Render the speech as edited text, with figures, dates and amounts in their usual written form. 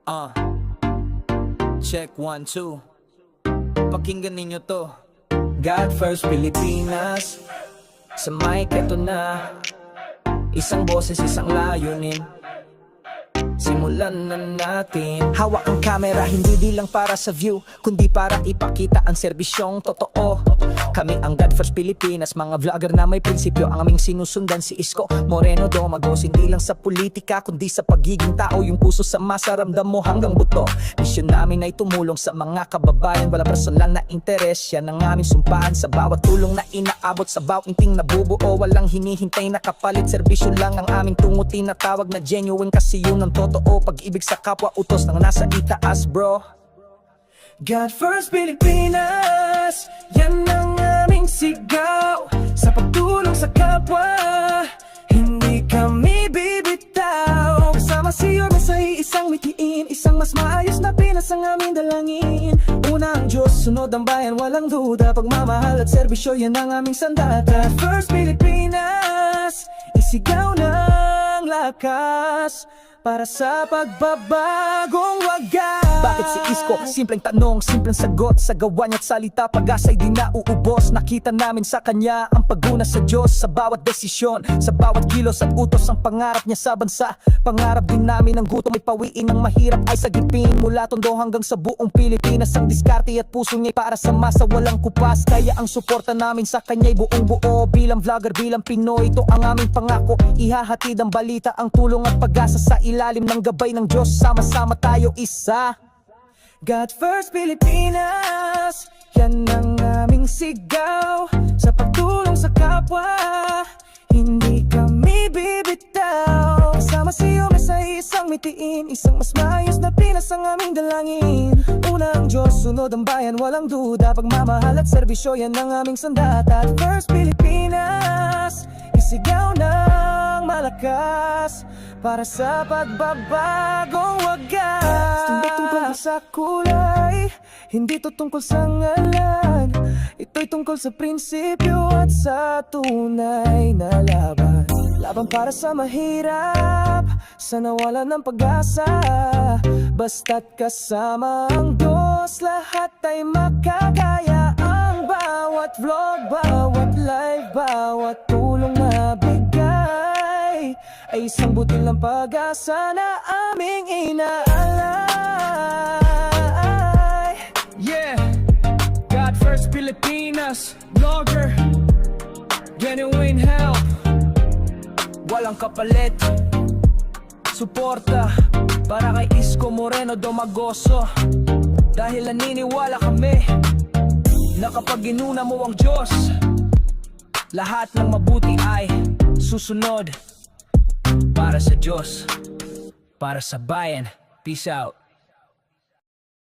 Uh, Check 1, 2. Pakinggan ninyo to. God First Pilipinas. Sa mic eto na. Isang boses, isang layunin. Simulan na natin. Hawak ang camera, hindi di lang para sa view, kundi para ipakita ang serbisyong totoo. Kami ang God First Pilipinas, mga vlogger na may prinsipyo. Ang aming sinusundan si Isko Moreno Domagos. Hindi lang sa politika, kundi sa pagiging tao. Yung puso sa masa, ramdam mo hanggang buto. Misyon namin ay tumulong sa mga kababayan. Wala personal na interes, yan ang aming sumpaan. Sa bawat tulong na inaabot, sa bawat inting nabubuo, walang hinihintay na kapalit. Serbisyo lang ang aming tungutin na tawag na genuine, kasi yun ang totoo. Pag-ibig sa kapwa, utos ng nasa itaas, bro. God First Pilipinas, yan ang aming sigaw. Sa pagtulong sa kapwa, hindi kami bibitaw. Kasama si Yorme sa isang mitiin, isang mas maayos na Pinas ang aming dalangin. Una ang Diyos, sunod ang bayan, walang duda. Pagmamahal at serbisyo, yan ang aming sandata. First Pilipinas, isigaw ng lakas para sa pagbabagong wagas. Bakit si Isko? Simpleng tanong, simpleng sagot. Sa gawa niya't salita, pag-asa'y di nauubos. Nakita namin sa kanya ang paguna sa Diyos. Sa bawat desisyon, sa bawat kilos at utos, ang pangarap niya sa bansa. Pangarap din namin ang gutom ay pawiin, ang mahirap ay sagipin. Mula Tondo hanggang sa buong Pilipinas, ang diskarte at puso niya'y para sa masa, walang kupas. Kaya ang suporta namin sa kanya'y buong buo. Bilang vlogger, bilang Pinoy, ito ang aming pangako. Ihahatid ang balita, ang tulong at pag-asa sa ilalim ng gabay ng Diyos. Sama-sama tayo isa. God First Pilipinas, yan ang aming sigaw. Sa pagtulong sa kapwa, hindi kami bibitaw. Kasama si Yorme sa isang mitiin, isang mas maayos na Pinas ang aming dalangin. Una ang Diyos, sunod ang bayan, walang duda. Pagmamahal at serbisyo, yan ang aming sandata. At First Pilipinas, isigaw ng malakas para sa pagbabagong wagas. Hindi tungkol sa kulay, hindi to tungkol sa ngalan. Ito'y tungkol sa prinsipyo at sa tunay na laban. Laban para sa mahirap, sa nawalan ng pag-asa. Basta't kasama ang Diyos, lahat ay makakaya. Ang bawat vlog, bawat live, bawat tulong na bigay ay isang butil ng pag-asa na aming inaalay. Yeah, God First Pilipinas, vlogger, genuine help, Walang kapalit, suporta para kay Isko Moreno Domagoso. Dahil naniniwala kami na kapag ginuna mo ang Diyos, lahat ng mabuti ay susunod. Para sa Diyos, para sa bayan. Peace out.